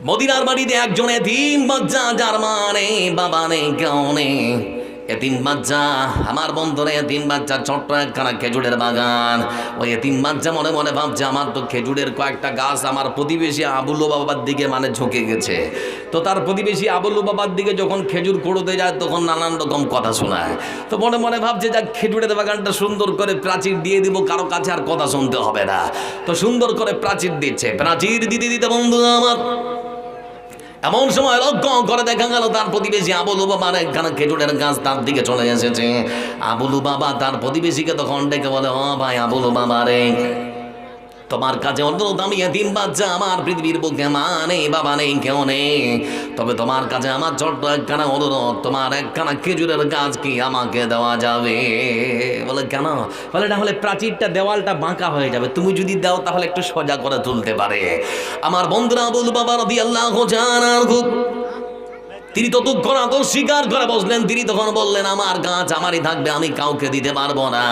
মদিনার বাড়িতে একজন এতিম বাচ্চা, যার মা নেই বাবা নেই কেউ নেই, এতিম বাচ্চা। আমার বন্ধুরে এতিম বাচ্চা, ছোট্ট একখানা খেজুরের বাগান। ওই এতিম বাচ্চা মনে মনে ভাবছে আমার তো খেজুরের কয়েকটা গাছ আমার প্রতিবেশী আবুল্লু বাবার দিকে ঝুঁকে গেছে। তো তার প্রতিবেশী আবুল্লু বাবার দিকে যখন খেজুর কুড়োতে যায় তখন নানান রকম কথা শোনায়। তো মনে মনে ভাবছে যাক খেজুরের বাগানটা সুন্দর করে প্রাচীর দিয়ে দিব, কারো কাছে আর কথা শুনতে হবে না। তো সুন্দর করে প্রাচীর দিচ্ছে। প্রাচীর দিতে দিতে বন্ধু আমার এমন সময় লক্ষ্য করে দেখা গেল তার প্রতিবেশী আবুলু বাবার একখানা খেজুরের গাছ তার দিকে চলে এসেছে। আবুলু বাবা তার প্রতিবেশীকে তখন ডেকে বলে, ও ভাই আবুলু বাবা রে, তোমার কাছে অনুরোধ, আমি এতিম বাচ্চা, আমার পৃথিবীর বুকে মা নেই বাবা নেই কেউ নেই, তবে তোমার কাছে আমার ছোট্ট একখানা অনুরোধ, তোমার একখানা খেজুরের গাছ কি আমাকে দেওয়া যাবে? বলে কেন? বলে না হলে প্রাচীরটা দেওয়ালটা বাঁকা হয়ে যাবে, তুমি যদি দাও তাহলে একটু সোজা করে তুলতে পারে। আমার বন্ধুরা আবুল বাবা রাদিয়াল্লাহু তাআলা আনহু তিনি ততক্ষণ স্বীকার করে বসলেন। তিনি তখন বললেন, আমার গাছ আমারই থাকবে, আমি কাউকে দিতে পারবো না।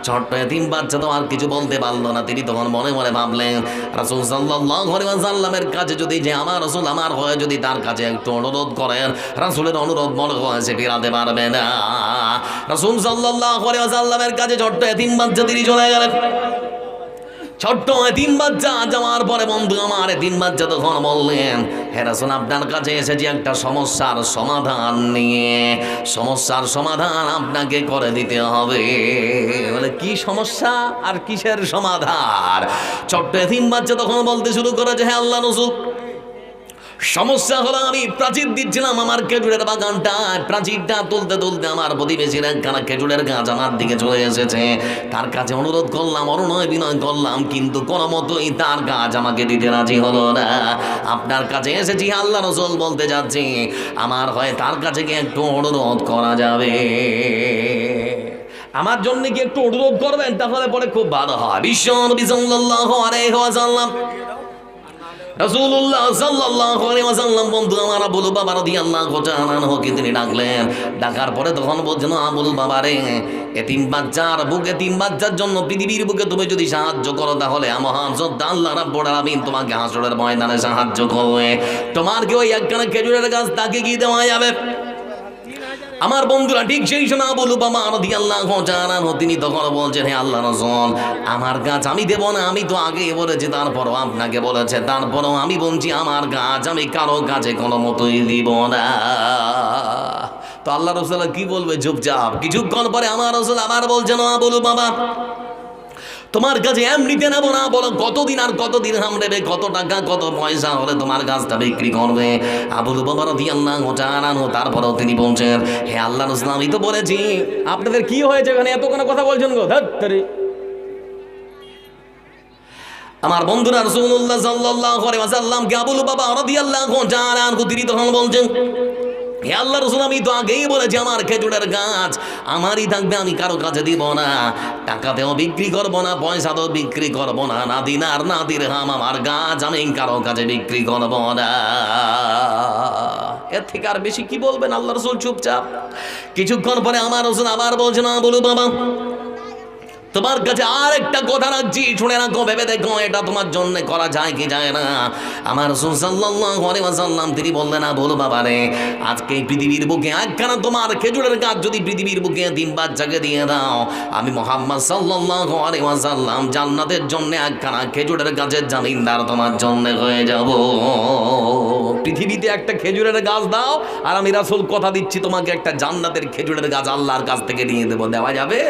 ছোট্ট এতিম বাচ্চা তো আর কিছু বলতে পারলো না। তিনি তখন মনে মনে ভাবলেন, রাসূল সাল্লাল্লাহু আলাইহি ওয়াসাল্লামের কাছে যদি যে আমার রাসূল আমার হয়ে যদি তার কাছে একটু অনুরোধ করেন, রাসূলের অনুরোধ মনে হয় সে ফিরাতে পারবে না। রাসূল সাল্লাল্লাহু আলাইহি ওয়াসাল্লামের কাছে ছোট্ট এতিম বাচ্চা তিনি চলে গেলেন। ছোট্ট এতিম বাচ্চা যাওয়ার পরে বন্ধু আমার এতিম বাচ্চা তখন বললেন, হে রাসূল, আপনার কাছে এসেছি একটা সমস্যার সমাধান নিয়ে, সমস্যার সমাধান আপনাকে করে দিতে হবে। বলে কি সমস্যা আর কিসের সমাধান? ছোট্ট এতিম বাচ্চা তখন বলতে শুরু করেছে, হে আল্লাহ রাসূল, সমস্যা হলো আমি প্রাচীর দিচ্ছিলাম আমার খেজুরের বাগানটা, প্রাচীরটা তুলতে তুলতে আমার প্রতিবেশীর একখানা খেজুরের গাছ আমার দিকে চলে এসেছে। তার কাছে অনুরোধ করলাম, অনুনয় বিনয় করলাম, কিন্তু কোনো মতোই তার গাছ আমাকে দিতে রাজি হলো না। আপনার কাছে এসেছি আল্লাহ রাসূল, বলতে যাচ্ছি আমার হয় তার কাছে কি একটু অনুরোধ করা যাবে? আমার জন্য কি একটু অনুরোধ করবেন? তাহলে পরে খুব ভালো হয়। বিশ্ব নবী সাল্লাল্লাহু আলাইহি ওয়াসাল্লাম রাসূলুল্লাহ সাল্লাল্লাহু আলাইহি ওয়াসাল্লাম বন্ধু আমার আবুল বাবা রাদিয়াল্লাহু তাআলা আনহুকে তিনি ডাকলেন। ডাকার পরে তখন বলছেন, আবুল বাবা রে, এতিম বাচ্চার বুকে, এতিম বাচ্চার জন্য পৃথিবীর বুকে তুমি যদি সাহায্য করো তাহলে মহান যোদ্ধা আল্লাহ রাব্বুল আলামিন তোমাকে হাসরের ময়দানে সাহায্য করবে। তোমার কি ওই একখানা খেজুরের গাছ তাকে কি দেওয়া যাবে? আমার বন্ধুরা ঠিক সেই সময় আবুল বাবা রাদিয়াল্লাহু তাআলা তিনি তখন বলছেন, হে আল্লাহর রাসূল, আমার গাছ আমি দেব না, আমি তো আগে বলেছি, তারপরও আপনাকে বলেছে, তারপরও আমি বলছি আমার গাছ আমি কারো কাছে কোনো মতোই দিব না। তো আল্লাহ রাসূল কি বলবে? চুপচাপ। কিছুক্ষণ পরে আমার রাসূল আবার বলছেন, আবুল বাবা, তোমার কাছে এমনিতে নেবো না, বলো কতদিন আর কত দিরহাম নেবে, কত টাকা কত পয়সা হলে তোমার গাছটা বিক্রি করবে? আবুল বাবা রাদিয়াল্লাহু তাআলা তারপরেও তিনি বলছেন, হে আল্লাহর রাসূল, আমি তো বলেছি। আপনাদের কি হয়েছে এখানে এত কোনো কথা বলছেন গো? আমার বন্ধুরা রাসূলুল্লাহ সাল্লাল্লাহু আলাইহি ওয়াসাল্লাম কে আবুল বাবা রাদিয়াল্লাহু তাআলা তিনি তখন বলছেন, হে আল্লাহর রাসূল, আমি তো আগেই বলেছি আমার খেজুরের গাছ আমারই থাকবে, আমি কারো কাছে দিব না, টাকাতেও বিক্রি করব না, পয়সাতেও বিক্রি করব না, না দিনার না দিরহাম আমার গাছ আমি কারো কাছে বিক্রি করব না। এর থেকে আর বেশি কি বলবেন? আল্লাহর রাসূল চুপচাপ। কিছুক্ষণ পরে আমার রাসূল আবার বলছেন, বলু বাবা, তোমার কাছে আর একটা কথা রাখছি, শুনে রাখো, ভেবে দেখো এটা তোমার জন্য করা যায় কি যায় না। আমার রাসূল সাল্লাল্লাহু আলাইহি ওয়াসাল্লাম তিনি বললেন, না বলো বাবা রে, আজকে পৃথিবীর বুকে একখানা তোমার খেজুরের গাছ যদি পৃথিবীর বুকে তিন বাচ্চাকে দিয়ে দাও, আমি মুহাম্মদ সাল্লাল্লাহু আলাইহি ওয়াসাল্লাম জান্নাতের জন্য একখানা খেজুরের গাছের জামিনদার তোমার জন্য হয়ে যাব। পৃথিবীতে একটা খেজুরের গাছ দাও আর আমি রাসূল কথা দিচ্ছি তোমাকে একটা জান্নাতের খেজুরের গাছ আল্লাহর কাছ থেকে নিয়ে দেবো। দেওয়া যাবে?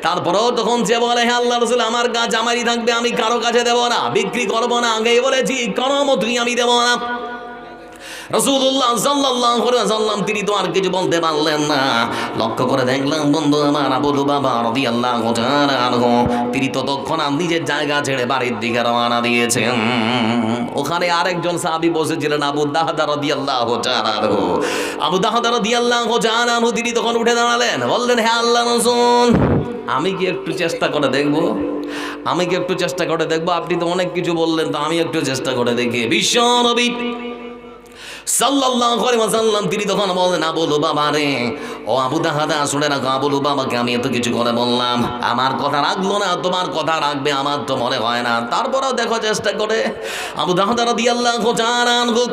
তারপরেও তখন যে বলে, হ্যাঁ আল্লাহ রাসূল, আমার গাছ আমারই থাকবে, আমি কারো কাছে দেব না, বিক্রি করব না, আগেই বলেছি কোনো মতেই আমি দেব না। রাসূলুল্লাহ সাল্লাল্লাহু আলাইহি ওয়াসাল্লাম তিনি তো আর কিছু বলতে পারলেন না। লক্ষ্য করে দেখলাম বন্ধু আমার আবুল বাবা রাদিয়াল্লাহু তাআলা আনহু তিনি ততক্ষণ নিজের জায়গা ছেড়ে বাড়ির দিকে রওনা দিয়েছেন। ওখানে আরেকজন সাহাবী বসেছিলেন, আবু দাহদা রাদিয়াল্লাহু তাআলা আনহু। আবু দাহদা রাদিয়াল্লাহু তাআলা আনহু তিনি তখন উঠে দাঁড়ালেন, বললেন, হে আল্লাহর রাসূল, আমি কি একটু চেষ্টা করে দেখব? আমি কি একটু চেষ্টা করে দেখব? আপনি তো অনেক কিছু বললেন, তো আমি একটু চেষ্টা করে দেখি। বিশ্ব নবী সাল্লাল্লাহু আলাইহি ওয়াসাল্লাম তিনি তখন বলেন, আবু লুবাবা রে, ও আবু দাহাদা শুনে রাখো, আবু লুবাবাকে আমি এত কিছু করে বললাম, আমার কথা রাখলো না, তোমার কথা রাখবে আমার তো মনে হয় না। তারপরেও দেখো চেষ্টা করে আবু দাহাদা রাদিয়াল্লাহু তাআলা আনহু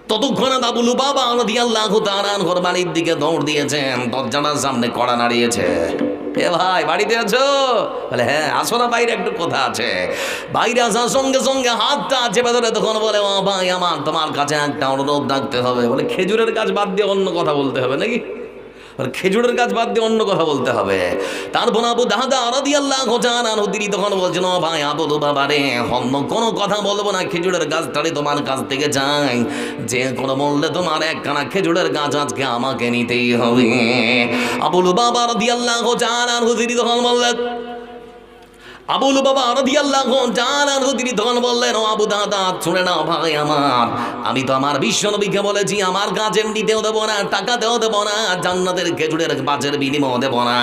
ততক্ষণ আবু লুবাবা রাদিয়াল্লাহু তাআলা আনহুর বাড়ির দিকে দৌড় দিয়েছেন, দরজাটার সামনে কড়া নাড়িয়েছে। এ ভাই বাড়িতে আছো? বলে হ্যাঁ। আসো না, বাইরে একটু কথা আছে। বাইরে আসার সঙ্গে সঙ্গে হাতটা চেপে ধরে তখন বলে, ও ভাই আমার তোমার কাছে একটা অনুরোধ রাখতে হবে। বলে খেজুরের গাছ বাদ দিয়ে অন্য কথা বলতে হবে নাকি? খেজুরের গাছ বাদ দিয়ে অন্য কথা বলতে হবে। তারপর আবু দাহাদা রাদিয়াল্লাহু তাআলা আনহু তিনি তখন বলছেন, ও ভাই আবু লুবাবা রে, অন্য কোনো কথা বলবো না, খেজুরের গাছটারে তোমার কাছ থেকে চাই, যে কোনো মূল্যে তোমার একখানা খেজুরের গাছ আজকে আমাকে নিতেই হবে। আবু লুবাবা রাদিয়াল্লাহু তাআলা আনহু তিনি তখন বললেন, আবু লুবাবা রাদিয়াল্লাহু তাআলা আনহু তিনি তখন বললেন, ও আবু দাদা শুনে নাও ভাই আমার, আমি তো আমার বিশ্বনবীকে বলেছি আমার গাছ এমনিতেও দেবো না, টাকাতেও দেবো না, জান্নাতের খেজুরের গাছের বিনিময় দেবো না।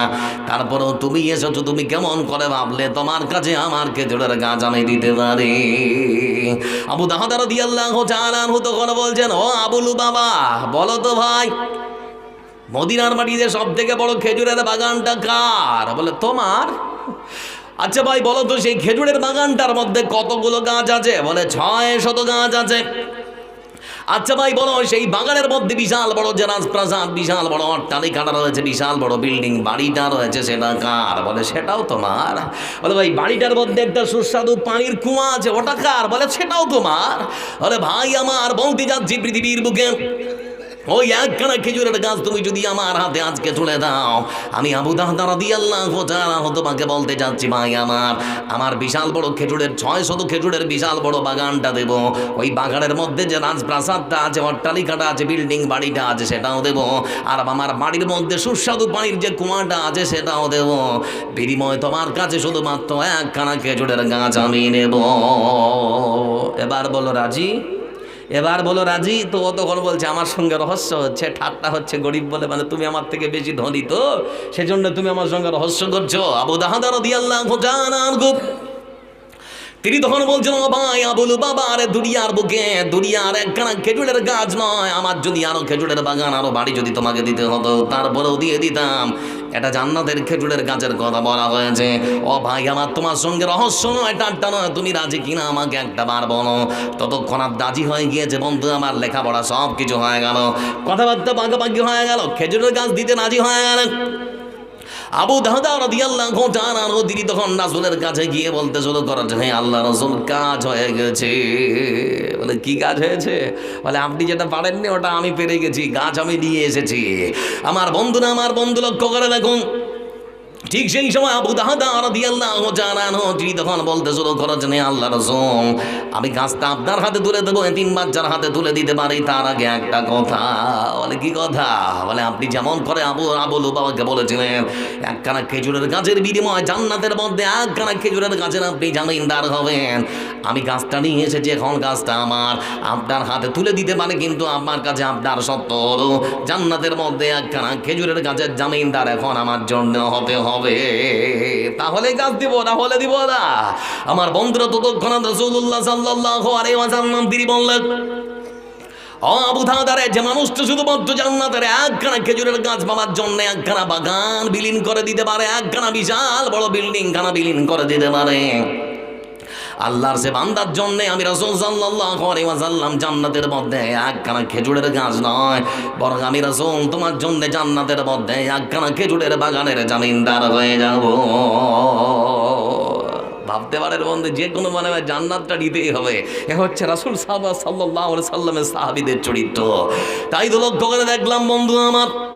তারপরেও তুমি এসেছো, তুমি কেমন করে ভাবলে তোমার কাছে আমার খেজুরের গাছ আমি দিতে পারি? আবু দাহাদা রাদিয়াল্লাহু তাআলা আনহু তখন বলছেন, ও আবু লুবাবা বলো তো ভাই, মদিনার মাটিতে সব থেকে বড় খেজুরের বাগানটা কার? বলে তোমার। আচ্ছা ভাই বলো তো সেই খেজুরের বাগানটার মধ্যে কতগুলো গাছ আছে? বলে 600 গাছ আছে। আচ্ছা ভাই বলো সেই বাগানের মধ্যে বিশাল বড় যে রাজপ্রাসাদ, বিশাল বড় অট্টালিকাটা রয়েছে, বিশাল বড় বিল্ডিং বাড়িটা রয়েছে, সেটা কার? বলে সেটাও তোমার। বলে ভাই বাড়িটার মধ্যে একটা সুস্বাদু পানির কুয়া আছে, ওটা কার? বলে সেটাও তোমার। বলে ভাই আমার বলতে যাচ্ছি পৃথিবীর বুকে ওই একখানা খেজুরের গাছ তুমি যদি আমার হাতে আজকে তুলে দাও, আমি আবু দাহদা রাদিয়াল্লাহু তাআলা তোমাকে বলতে যাচ্ছি ভাই আমার বিশাল বড় খেজুরের 600 খেজুরের বিশাল বড় বাগানটা দেব। ওই বাগানের মধ্যে যে রাজপ্রাসাদটা আছে, অট্টালিকাটা আছে, বিল্ডিং বাড়িটা আছে, সেটাও দেব। আর আমার বাড়ির মধ্যে সুস্বাদু পানির যে কুয়াটা আছে সেটাও দেব। বিনিময় তোমার কাছে শুধুমাত্র একখানা খেজুরের গাছ আমি নেব। এবার বলো রাজি? এবার বলো রাজি? তো ও তখন বলছে আমার সঙ্গে রহস্য হচ্ছে, ঠাট্টা হচ্ছে, গরিব বলে, মানে তুমি আমার থেকে বেশি ধনী তো সেজন্য তুমি আমার সঙ্গে রহস্য করছো। আবু দাহাদা রাদিয়াল্লাহু তাআলা আনহু তিনি তখন বলছেন, ও ভাই আবু লুবাবা রে, দুনিয়ার বুকে দুনিয়ার একখানা খেজুরের গাছ নয়, আমার যদি আরো খেজুরের বাগান আরো বাড়ি যদি তোমাকে দিতে হতো তারপরেও দিয়ে দিতাম। এটা জান্নাতের খেজুরের গাছের কথা বলা হয়েছে। ও ভাই আমার তোমার সঙ্গে রহস্য নয়, টাট্টা নয়, তুমি রাজি কিনা আমাকে একটা বার বলো। ততক্ষণ আর রাজি হয়ে গিয়েছে বন্ধু আমার, লেখাপড়া সব কিছু হয়ে গেল, কথাবার্তা পাকাপাকি হয়ে গেল, খেজুরের গাছ দিতে রাজি হয়ে গেলেন। আবু দাহদা রাদিয়াল্লাহু তাআলা আনহু তিনি তখন রাসূলের কাছে গিয়ে বলতে শুরু করেন, হে আল্লাহ রাসূল কাজ হয়ে গেছে। বলে কি কাজ হয়েছে? বলে আপনি যেটা পারেননি ওটা আমি পেরে গেছি, গাছ আমি নিয়ে এসেছি। আমার বন্ধুরা, আমার বন্ধু লক্ষ্য করে দেখুন, ঠিক সেই সময় আবু দাহদা রাদিয়াল্লাহু তাআলা আনহু তিনি তখন বলতে শুরু করেছেন, হে আল্লাহ রাসূল আমি গাছটা আপনার হাতে তুলে দেবো, এতিম বাচ্চার হাতে তুলে দিতে পারি, তার আগে একটা কথা। বলে কি কথা? বলে আপনি যেমন করে আবু লুবাবাকে বলেছিলেন একখানা খেজুরের গাছের বিনিময়ে জান্নাতের মধ্যে একখানা খেজুরের গাছের আপনি জামিনদার হবেন, আমি গাছটা নিয়ে এসেছি, এখন গাছটা আমার, আপনার হাতে তুলে দিতে পারে, কিন্তু আমার কাছে আপনার সত্য হলো জান্নাতের মধ্যে একখানা খেজুরের গাছের জামিনদার এখন আমার জন্য হতে হবে। তাহলে গাছ দিব, না হলে দিব না। আমার বন্ধুরা ততক্ষণ রাসূলুল্লাহ সাল্লাল্লাহু আলাইহি ওয়াসাল্লাম তিনি বললেন, ও আবু দাহদা রে, যে মানুষটা শুধুমাত্র জান্নাতের একখানা খেজুরের গাছ পাওয়ার জন্য একখানা বাগান বিলীন করে দিতে পারে, একখানা বিশাল বড় বিল্ডিং খানা বিলীন করে দিতে পারে, আল্লাহর সে বান্দার জন্য আমি রাসূল সাল্লাল্লাহু আলাইহি ওয়াসাল্লাম জান্নাতের মধ্যে একখানা খেজুরের গাছ নয়, বরং আমি রাসূল তোমার জন্য জান্নাতের মধ্যে একখানা খেজুরের বাগানের জামিনদার হয়ে যাব। ভাবতে পারেন বন্ধু, যে কোনো মানে জান্নাতটা নিতেই হবে। এ হচ্ছে রাসূল সাল্লাল্লাহু আলাইহি ওয়াসাল্লামের সাহাবীদের চরিত্র। তাই তো লক্ষ্য করে দেখলাম বন্ধু আমার,